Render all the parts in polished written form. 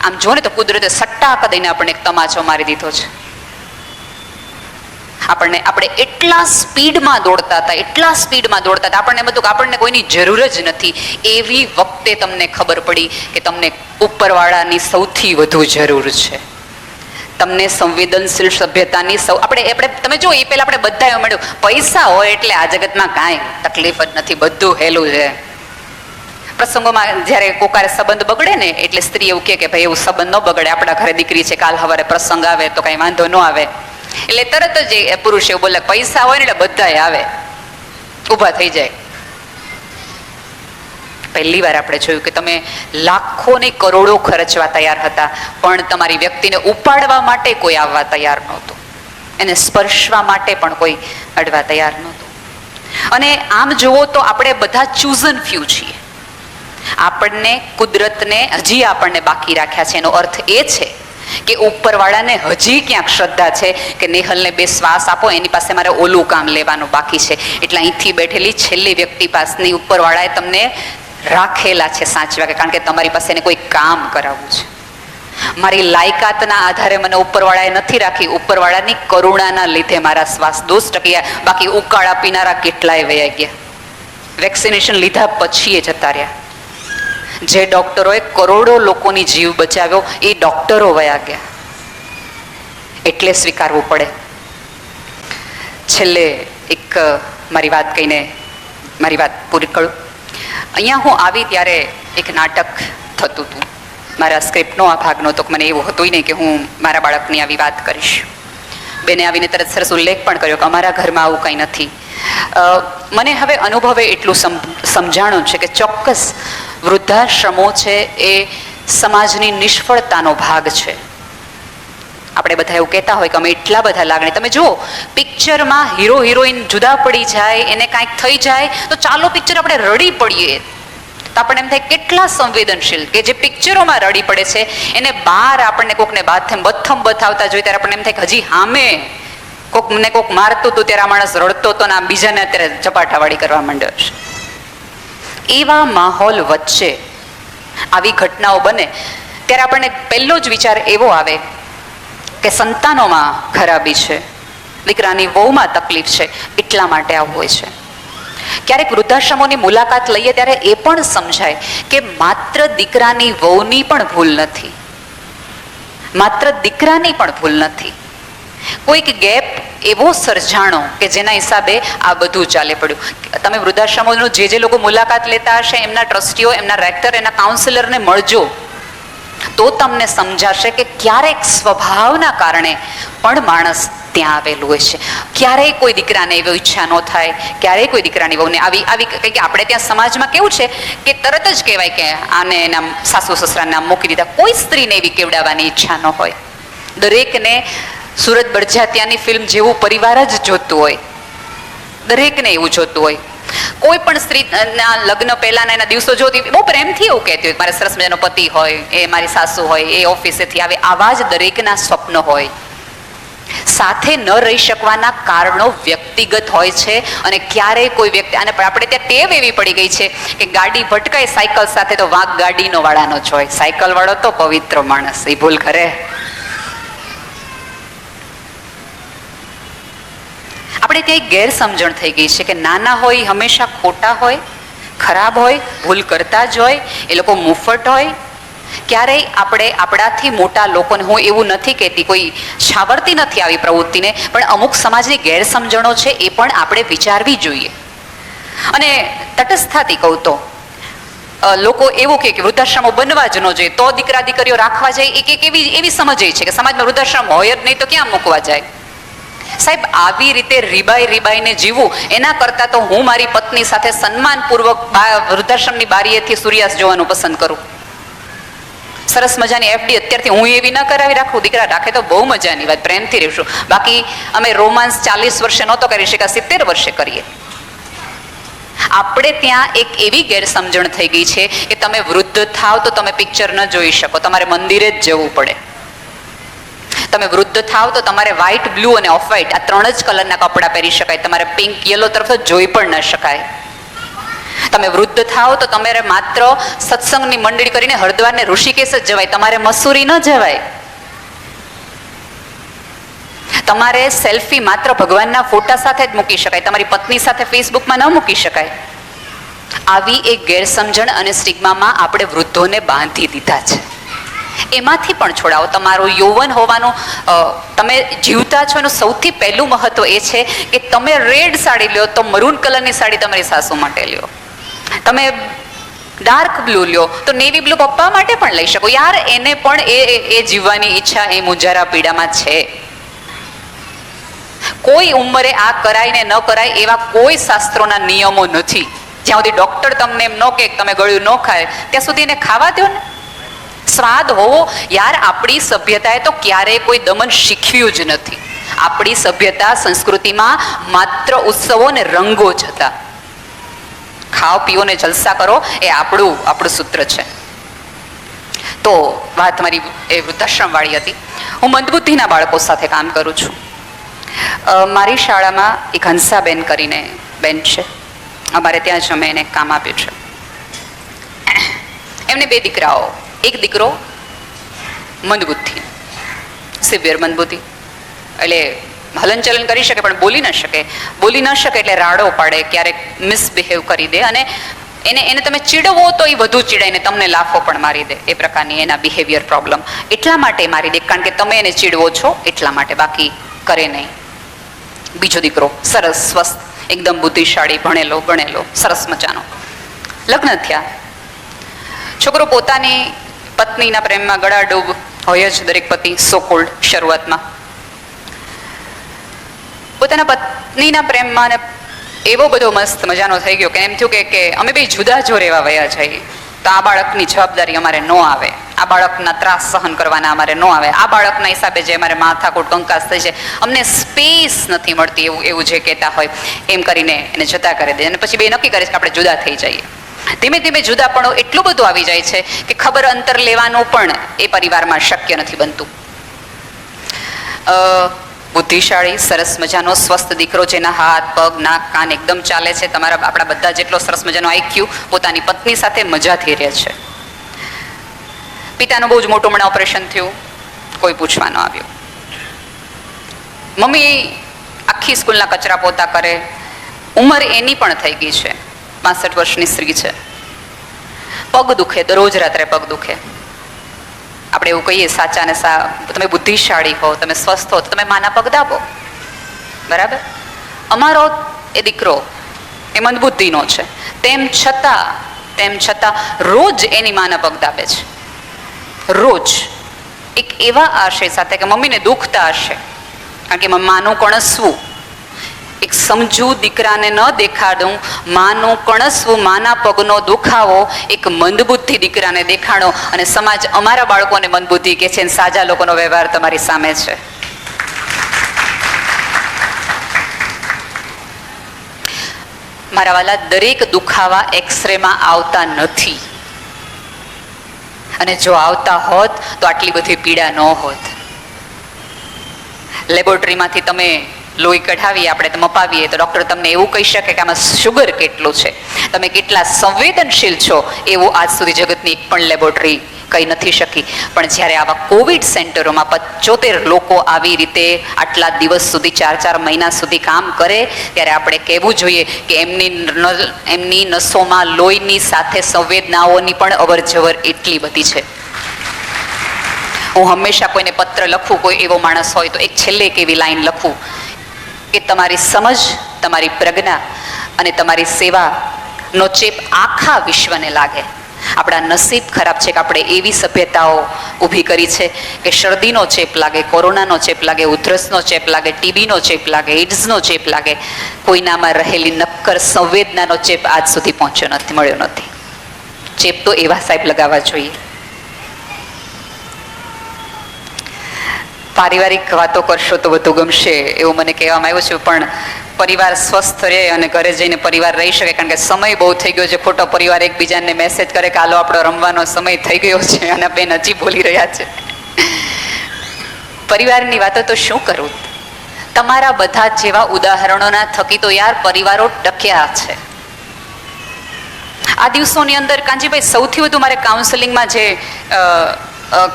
આમ જો ને તો કુદરતે સટ્ટાક દઈને આપણને એક તમાચો મારી દીધો છે. આપણે એટલા સ્પીડમાં દોડતા હતા, આપણને બધું કે આપણને કોઈની જરૂર જ નથી. એવી વખતે તમને ખબર પડી કે તમને ઉપરવાળાની સૌથી વધુ જરૂર છે. તમને સંવેદનશીલ સભ્યતાની તમે જો એ પહેલા આપણે બધા એવું મળ્યું, પૈસા હોય એટલે આ જગતમાં કાંઈ તકલીફ જ નથી, બધું હેલું છે. પ્રસંગોમાં જ્યારે કોકારે સંબંધ બગડે ને એટલે સ્ત્રી એવું કે ભાઈ એવું સંબંધ ન બગડે, આપણા ઘરે દીકરી છે, કાલ સવારે પ્રસંગ આવે તો કઈ વાંધો ન આવે. એટલે તરત જ એ પુરુષ એવું બોલે, પૈસા હોય ને એટલે બધાય આવે, ઊભા થઈ જાય. પહેલી વાર આપણે જોયું કે તમે લાખો ને કરોડો ખર્ચવા તૈયાર હતા, પણ તમારી વ્યક્તિને ઉપાડવા માટે કોઈ આવવા તૈયાર નહોતું, એને સ્પર્શવા માટે પણ કોઈ અડવા તૈયાર નહોતું. અને આમ જુઓ તો આપણે બધા ચૂઝન ફ્યુ છીએ. આપણને કુદરતને હજી આપણને બાકી રાખ્યા છે. એનો અર્થ એ છે કે ઉપરવાળાને હજી ક્યાંક શ્રદ્ધા છે કે નેહલને 2 શ્વાસ આપો, એની પાસે મારે ઓલું કામ લેવાનું બાકી છે. એટલે અહીંથી બેઠેલી છેલ્લી વ્યક્તિ પાસની ઉપરવાળાએ તમને રાખેલા છે સાચવા, કારણ કે તમારી પાસે એને કોઈ કામ કરાવવું છે. મારી લાયકાતના આધારે મને ઉપરવાળાએ નથી રાખી, ઉપરવાળાની કરુણાના લીધે મારા શ્વાસ 2% બાકી ઉકાળા પીનારા કેટલાય વયા ગયા, વેક્સિનેશન લીધા પછી એ જતા રહ્યા. જે ડોક્ટરોએ કરોડો લોકોની જીવ બચાવ્યો એ ડોક્ટરો વયા ગયા. એટલે સ્વીકારવું પડે. છેલ્લે એક મારી વાત કહીને મારી વાત પૂરી કરું. અહીંયા હું આવી ત્યારે એક નાટક થતું હતું, મારા સ્ક્રિપ્ટનો આ ભાગ નહોતો. મને એવું હતું નહીં કે હું મારા બાળકની આવી વાત કરીશ. બેને આવીને તરત સરસ ઉલ્લેખ પણ કર્યો કે અમારા ઘરમાં આવું કંઈ નથી. મને હવે અનુભવે એટલું સમજાણું છે કે ચોક્કસ વૃદ્ધાશ્રમો છે એ સમાજની નિષ્ફળતાનો ભાગ છે. આપણે બધા એવું કહેતા હોય કે અમે એટલા બધા લાગણી, તમે જુઓ પિક્ચરમાં હીરો હિરોઈન જુદા પડી જાય, એને કાંઈક થઈ જાય તો ચાલો પિક્ચર આપણે રડી પડીએ, તો આપણને એમ થાય કેટલા સંવેદનશીલ કે જે પિક્ચરોમાં રડી પડે છે એને બહાર આપણને કોકને બથમ બથાવતા જોઈએ ત્યારે આપણને એમ થાય કે હજી હામે કોક મારતું હતું ત્યારે આ માણસ રડતો હતો ને આ બીજાને અત્યારે ચપાટાવાળી કરવા માંડ્યો છે. એવા માહોલ વચ્ચે આવી ઘટનાઓ બને ત્યારે આપણને પહેલો જ વિચાર એવો આવે કે સંતાનોમાં ખરાબી છે, દીકરાની વહુમાં તકલીફ છે, એટલા માટે આવું હોય છે. ક્યારેક વૃદ્ધાશ્રમોની મુલાકાત લઈએ ત્યારે એ પણ સમજાય કે માત્ર દીકરાની વહુની પણ ભૂલ નથી, માત્ર દીકરાની પણ ભૂલ નથી. કોઈક ગેપ એવો સર્જાણો કે જેના હિસાબે આ બધું ચાલે પડ્યું. તમે વૃદ્ધાશ્રમોનું જે લોકો મુલાકાત લેતા હશે એમના ટ્રસ્ટીઓ, એમના રેક્ટર, એના કાઉન્સિલરને મળજો તો તમને સમજાશે કે ક્યારેક સ્વભાવના કારણે પણ માણસ ત્યાં આવેલું હોય છે. ક્યારેય કોઈ દીકરાને એવી ઈચ્છા ન થાય, ક્યારેય કોઈ દીકરાની વહુને આવી કે આપણે ત્યાં સમાજમાં કેવું છે કે તરત જ કહેવાય કે આને એના સાસુ સસરાને નામ મૂકી દીધા. કોઈ સ્ત્રીને એવી કેવડાવવાની ઈચ્છા ન હોય. દરેકને સુરત બળજાતિયાની ફિલ્મ જેવું પરિવાર જ જોતું હોય, દરેકને એવું જોતું હોય. કોઈ પણ સ્ત્રીના લગ્ન પહેલાના એના દિવસો જોતી બહુ પ્રેમથી એવું કહેતી હોય મારે સરસ મજાનો પતિ હોય, એ મારી સાસુ હોય, એ ઓફિસેથી આવે, આવા જ દરેકના સ્વપ્ન હોય. સાથે ન રહી શકવાના કારણો વ્યક્તિગત હોય છે અને ક્યારેય કોઈ વ્યક્તિ અને આપણે ત્યાં ટેવ એવી પડી ગઈ છે કે ગાડી ભટકાય સાયકલ સાથે તો વાંક ગાડીનો વાળાનો જ હોય, સાયકલ વાળો તો પવિત્ર માણસ, એ ભૂલ કરે. આપણે ત્યાં એક ગેરસમજણ થઈ ગઈ છે કે નાના હોય હંમેશા ખોટા હોય, ખરાબ હોય, ભૂલ કરતા જ હોય, એ લોકો મુફ્ફટ હોય. ક્યારેય આપણે આપણાથી મોટા લોકોને, હું એવું નથી કહેતી, કોઈ છાવરતી નથી આવી પ્રવૃત્તિને, પણ અમુક સમાજની ગેરસમજણો છે એ પણ આપણે વિચારવી જોઈએ. અને તટસ્થતાથી કહું તો લોકો એવું કે વૃદ્ધાશ્રમો બનવા જ ન જોઈએ, તો દીકરા દીકરીઓ રાખવા જાય, એક એવી સમજ છે કે સમાજમાં વૃદ્ધાશ્રમ હોય જ નહીં તો ક્યાં મૂકવા જાય. સાહેબ, આવી રીતે રીબાઈને જીવવું એના કરતાં તો હું મારી પત્ની સાથે સન્માનપૂર્વક વૃદ્ધાશ્રમની બારીએથી સૂર્યાસ્ત જોવાનું પસંદ કરું. સરસ મજાની એફડી અત્યારથી હું એવી ન કરાવી રાખું, દીકરા રાખે તો બહુ મજાની વાત, પ્રેમથી રહીશું. બાકી અમે રોમાન્સ 40 વર્ષે નહોતો કરી શક્યા, 70 વર્ષે કરીએ. આપણે ત્યાં એક એવી ગેરસમજણ થઈ ગઈ છે કે તમે વૃદ્ધ થાવ તો તમે પિક્ચર ન જોઈ શકો, તમારે મંદિરે જ જવું પડે. તમે વૃદ્ધ થાવ તો તમારે વ્હાઇટ, બ્લુ અને ઓફ વ્હાઇટ આ 3 જ કલરના કપડાં પહેરી શકાય, તમારે પિંક, યલો તરફ તો જોઈ પણ ન શકાય. તમે વૃદ્ધ થાઓ તો તમારે માત્ર સત્સંગની મંડળી કરીને હરિદ્વાર ને ઋષિકેશ જ જવાય, તમારે મસૂરી ન જવાય. તમારે સેલ્ફી માત્ર ભગવાનના ફોટા સાથે જ મૂકી શકાય, તમારી પત્ની સાથે ફેસબુકમાં ન મૂકી શકાય. આવી એક ગેરસમજણ અને સ્ટિગ્મામાં આપણે વૃદ્ધોને બાંધી દીધા છે. એમાંથી પણ છોડાવો. તમારું યૌવન હોવાનું, તમે જીવતા છો એનું સૌથી પહેલું મહત્વ એ છે કે તમે રેડ સાડી લ્યો તો મરૂન કલરની સાડી તમારી સાસુ માટે લ્યો, તમે ડાર્ક બ્લુ લ્યો તો નેવી બ્લુ પપ્પા માટે પણ લઈ શકો. યાર, એને પણ એ જીવવાની ઈચ્છા એ મુંજારા પીડામાં છે. કોઈ ઉંમરે આ કરાય ને ન કરાય એવા કોઈ શાસ્ત્રોના નિયમો નથી. જ્યાં સુધી ડોક્ટર તમને એમ ન કહે તમે ગળ્યું ન ખાય ત્યાં સુધી એને ખાવા દો ને. સ્વાદ હોવો. યાર, આપણી સભ્યતાએ તો ક્યારેય કોઈ દમન શીખ્યું જ નથી. આપણી સભ્યતા સંસ્કૃતિમાં માત્ર ઉત્સવો ને રંગો જ હતા. ખાઓ પીઓ ને જલસા કરો એ આપણું સૂત્ર છે. તો વાત મારી એ વૃદ્ધાશ્રમ વાળી હતી. હું મંદબુદ્ધિના બાળકો સાથે કામ કરું છું. મારી શાળામાં એક હંસાબેન કરીને બેન છે, અમારે ત્યાં જ અમે એને કામ આપ્યું છે. એમને 2 દીકરાઓ. એક દીકરો મંદબુદ્ધિ, સિવિયર મંદબુદ્ધિ, એટલે હલનચલન કરી શકે પણ બોલી ન શકે. બોલી ન શકે એટલે રાડો પાડે, ક્યારેક મિસબિહેવ કરી દે, અને એને તમે ચીડવો તો એ વધુ ચીડાઈને તમને લાફો પણ મારી દે. એ પ્રકારની એના બિહેવિયર પ્રોબ્લેમ. એટલા માટે મારી દે કારણ કે તમે એને ચીડવો છો એટલા માટે, બાકી કરે નહીં. બીજો દીકરો સરસ, સ્વસ્થ, એકદમ બુદ્ધિશાળી, ભણેલો ગણેલો, સરસ મજાનો. લગ્ન થયા. છોકરો પોતાની પત્નીના પ્રેમમાં ગળાડૂબ હોય જ દરેક પતિ, સો કોલ્ડ શરૂઆતમાં. પોતાના પત્નીના પ્રેમમાં ને એવો બધો મસ્ત મજાનો થઈ ગયો કે એમ થયું કે અમે બે જુદા જો રહેવા વયા જઈએ તો આ બાળકની જવાબદારી અમારે ન આવે, આ બાળકના ત્રાસ સહન કરવાના અમારે ન આવે, આ બાળકના હિસાબે જે અમારે માથાકૂટ કંકાસ થઈ છે, અમને સ્પેસ નથી મળતી, એવું જે કહેતા હોય એમ કરીને એને જતા કરી દે. અને પછી બે નક્કી કરે છે કે આપણે જુદા થઈ જઈએ. ધીમે ધીમે જુદાપણું એટલું બધું આવી જાય છે કે ખબર અંતર લેવાનું પણ એ પરિવારમાં શક્ય નથી બનતું. બુદ્ધિશાળી, સરસ મજાનો સ્વસ્થ દીકરો, જેના હાથ પગ નાક કાન એકદમ ચાલે છે, આપણા બધા જેટલો સરસ મજાનો આઈક્યુ, પોતાની પત્ની સાથે મજાથી રહે છે. પિતાનું બહુ જ મોટું હમણાં ઓપરેશન થયું, કોઈ પૂછવા ન આવ્યું. મમ્મી આખી સ્કૂલના કચરા પોતા કરે, ઉંમર એની પણ થઈ ગઈ છે, 65 વર્ષની સ્ત્રી છે. પગ દુખે, દરરોજ રાત્રે પગ દુખે. આપણે એવું કહીએ સાચા ને તમે બુદ્ધિશાળી હો, તમે સ્વસ્થ હો તો તમે માના પગ દાબો, બરાબર? અમારો એ દીકરો એ મંદબુદ્ધિનો છે, તેમ છતાં રોજ એની માના પગ દાબે છે. રોજ એક એવા આશય સાથે કે મમ્મીને દુખતા હશે, કારણ કે માનું કણસવું, એક સમજુ દીકરાને ન દેખાડું, માનું કણસવું, માના પગનો દુખાવો એક મંદબુદ્ધિ દીકરાને દેખાડો, અને સમાજ અમારા બાળકોને મંદબુદ્ધિ કે છે, સાજા લોકોનો વ્યવહાર તમારી સામે છે. મારા વાલા, દરેક દુખાવા એક્સરેમાં આવતા નથી, અને જો આવતા હોત તો આટલી બધી પીડા ન હોત. લેબોરેટરીમાંથી તમે લોહી કઢાવીએ, આપણે તો મપાવીએ તો ડૉક્ટર તમને એવું કહી શકે કે આમાં શુગર કેટલું છે, તમે કેટલા સંવેદનશીલ છો, એવું આજ સુધી જગતની એક પણ લેબોરેટરી કહી નથી શકી. પણ જ્યારે આવા કોવિડ સેન્ટરોમાં 75 લોકો આવી રીતે આટલા દિવસ સુધી, 4 મહિના સુધી કામ કરે, ત્યારે આપણે કહેવું જોઈએ કે એમની નસોમાં લોહીની સાથે સંવેદનાઓની પણ અવરજવર એટલી બધી છે. હું હંમેશા કોઈને પત્ર લખું, કોઈ એવો માણસ હોય તો એક છેલ્લે એક એવી લાઈન લખું કે તમારી સમજ, તમારી પ્રજ્ઞા અને તમારી સેવાનો ચેપ આખા વિશ્વને લાગે. આપણા નસીબ ખરાબ છે કે આપણે એવી સભ્યતાઓ ઊભી કરી છે કે શરદીનો ચેપ લાગે, કોરોનાનો ચેપ લાગે, ઉધરસનો ચેપ લાગે, ટીબીનો ચેપ લાગે, એડ્સનો ચેપ લાગે, કોઈનામાં રહેલી નક્કર સંવેદનાનો ચેપ આજ સુધી મળ્યો નથી. ચેપ તો એવા સાહેબ લગાવવા જોઈએ. પારિવારિક વાતો કરશો તો વધુ ગમશે એવું મને કહેવામાં આવ્યું છે, પણ પરિવાર સ્વસ્થ રહે અને ઘરે જઈને પરિવાર રહી શકે, કારણ કે સમય બહુ થઈ ગયો છે. ખોટો પરિવાર એકબીજાને મેસેજ કરે કે હાલો આપણો રમવાનો સમય થઈ ગયો છે, અને બેન હજી બોલી રહ્યા છે. પરિવારની વાતો તો શું કરું, તમારા બધા જેવા ઉદાહરણોના થકી તો યાર પરિવારો ટક્યા છે. આ દિવસોની અંદર કાંજીભાઈ સૌથી વધુ મારે કાઉન્સેલિંગમાં જે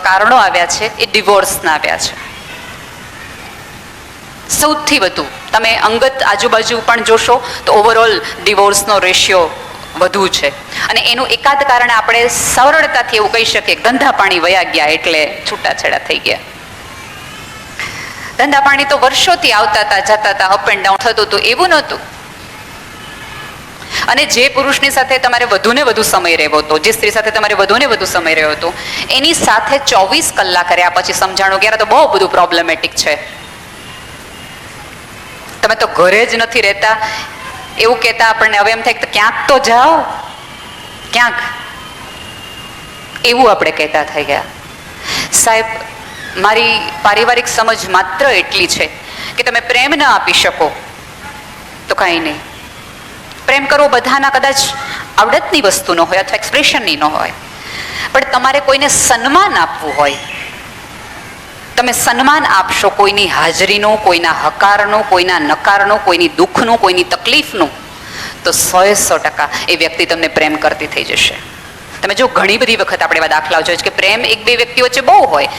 કારણો આવ્યા છે એ ડિવોર્સના આવ્યા છે. સૌથી વધુ તમે અંગત આજુબાજુ પણ જોશો તો ઓવરઓલ ડિવોર્સનો રેશિયો વધુ છે. અને એનું એકાદ કારણ આપણે સરળતાથી એવું કહી શકીએ કે ધંધા પાણી વયા ગયા એટલે છૂટાછેડા થઈ ગયા. ધંધા પાણી તો વર્ષોથી આવતા હતા, જતા હતા, અપ એન્ડ ડાઉન થતું હતું, એવું નહોતું. અને જે પુરુષની સાથે તમારે વધુને વધુ સમય રહેવો હતો, જે સ્ત્રી સાથે તમારે વધુને વધુ સમય રહ્યો હતો, એની સાથે 24 કલાક કર્યા પછી સમજાણું કે તો બહુ બધું પ્રોબ્લેમેટિક છે, તમે તો ઘરે જ નથી રહેતા, એવું કહેતા આપણને હવે એમ થાય કે ક્યાંક તો જાઓ, ક્યાંક, એવું આપણે કહેતા થઈ ગયા. સાહેબ, મારી પારિવારિક સમજ માત્ર એટલી છે કે તમે પ્રેમ ન આપી શકો તો કાંઈ નહીં. પ્રેમ કરવો બધાના કદાચ આવડતની વસ્તુ ન હોય અથવા એક્સપ્રેશનની ન હોય, પણ તમારે કોઈને સન્માન આપવું હોય, તમે સન્માન આપશો કોઈની હાજરીનું, કોઈના હકારનું, કોઈના નકારનું, કોઈની દુઃખનું, કોઈની તકલીફનું, તો 100% એ વ્યક્તિ તમને પ્રેમ કરતી થઈ જશે. તમે જો ઘણી બધી વખત આપણે એવા દાખલાઓ જોઈએ કે પ્રેમ એક બે વ્યક્તિ વચ્ચે બહુ હોય,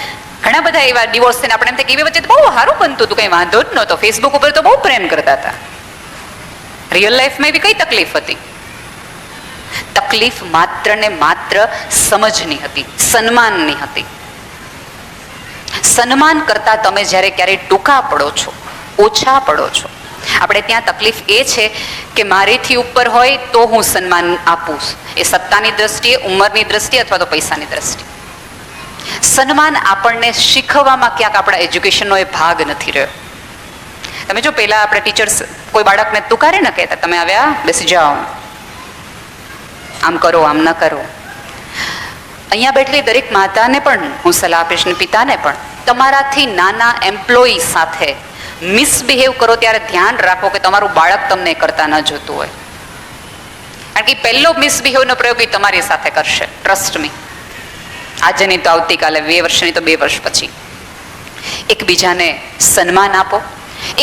ઘણા બધા એવા ડિવોર્સ થઈને આપણે એમ થાય કે એ વચ્ચે બહુ સારું બનતું હતું, કંઈ વાંધો જ નહોતો, ફેસબુક ઉપર તો બહુ પ્રેમ કરતા હતા, રિયલ લાઈફમાં એવી કઈ તકલીફ હતી? તકલીફ માત્ર ને માત્ર સમજની હતી, સન્માનની હતી. સન્માન કરતા તમે જ્યારે ક્યારેય ટૂંકા પડો છો, ઓછા પડો છો, આપણે ત્યાં તકલીફ એ છે કે મારીથી ઉપર હોય તો હું સન્માન આપું, એ સત્તાની દ્રષ્ટિએ, ઉંમરની દ્રષ્ટિએ અથવા તો પૈસાની દ્રષ્ટિએ. સન્માન આપણને શીખવવામાં ક્યાંક આપણા એજ્યુકેશનનો એ ભાગ નથી રહ્યો. તમે જો પહેલા આપણે ટીચર્સ કોઈ બાળકને તુકારે ન કહેતા, તમે આવ્યા બેસી જાઓ, આમ કરો, આમ ન કરો. અહીંયા બેઠેલી દરેક માતાને પણ હું સલાહ આપીશ ને પિતાને પણ, તમારાથી નાના એમ્પ્લોયી સાથે મિસબિહેવ કરો ત્યારે ધ્યાન રાખો કે તમારું બાળક તમને કરતા ન જોતું હોય, કારણ કે પહેલો મિસબિહેવનો પ્રયોગ એ તમારી સાથે કરશે. Trust me. આજે નહીં તો આવતીકાલે, 2 વર્ષની તો 2 વર્ષ પછી. એકબીજાને સન્માન આપો,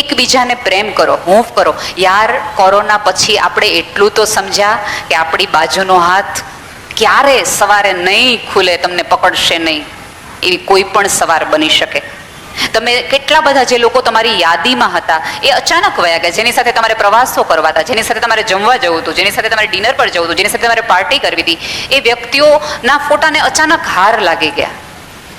એકબીજાને પ્રેમ કરો, હૂંફ કરો. યાર, કોરોના પછી આપણે એટલું તો સમજ્યા કે આપણી બાજુનો હાથ ક્યારે સવારે નહીં ખુલે, તમને પકડશે નહીં, એવી કોઈ પણ સવાર બની શકે. તમે કેટલા બધા જે લોકો તમારી યાદીમાં હતા એ અચાનક વયા ગયા, જેની સાથે તમારે પ્રવાસો કરવા હતા, જેની સાથે તમારે જમવા જવું હતું, જેની સાથે તમારે ડિનર પર જવું હતું, જેની સાથે તમારે પાર્ટી કરવી હતી, એ વ્યક્તિઓના ફોટાને અચાનક હાર લાગી ગયા.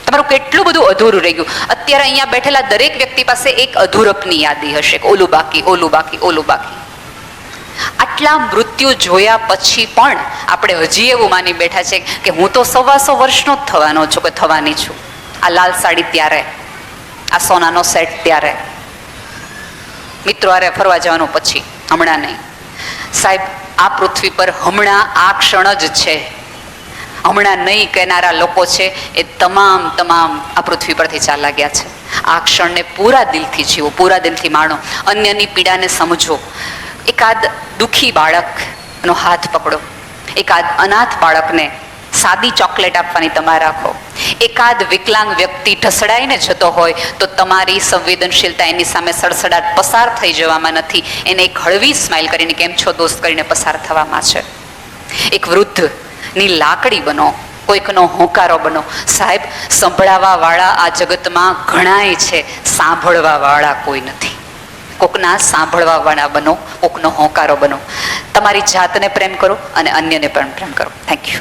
તમારું કેટલું બધું અધૂરું રહી ગયું. અત્યારે અહીંયા બેઠેલા દરેક વ્યક્તિ પાસે એક અધૂરપની યાદી હશે કે ઓલું બાકી, ઓલું બાકી, ઓલું બાકી. આટલા મૃત્યુ જોયા પછી પણ આપણે હજી એવું માની બેઠા છે કે હું તો 125 વર્ષનો જ થવાનો છું કે થવાની છું. આ લાલ સાડી ત્યારે, આ સોનાનો સેટ ત્યારે, મિત્રો હારે ફરવા જવાનું પછી, હમણાં નહીં. સાહેબ, આ પૃથ્વી પર હમણાં આ ક્ષણ જ છે. હમણાં નહીં કહેનારા લોકો છે એ તમામ આ પૃથ્વી પરથી ચાલ્યા ગયા છે. આ ક્ષણને પૂરા દિલથી જીવો, પૂરા દિલથી માણો, અન્યની પીડાને સમજો. એકાદ દુઃખી બાળકનો હાથ પકડો, એકાદ અનાથ બાળકને સાદી ચોકલેટ આપવાની તમારે રાખો. એકાદ વિકલાંગ વ્યક્તિ ઢસડાઈને જતો હોય તો તમારી સંવેદનશીલતા એની સામે સડસડાટ પસાર થઈ જવામાં નથી, એને એક હળવી સ્માઇલ કરીને કેમ છો દોસ્ત કરીને પસાર થવામાં છે. એક વૃદ્ધની લાકડી બનો, કોઈકનો હોંકારો બનો. સાહેબ, સંભળાવા વાળા આ જગતમાં ઘણાય છે, સાંભળવા વાળા કોઈ નથી. કોકના સાંભળવા વાળા બનો, કોકનો હોંકારો બનો. તમારી જાતને પ્રેમ કરો અને અન્યને પણ પ્રેમ કરો. Thank you.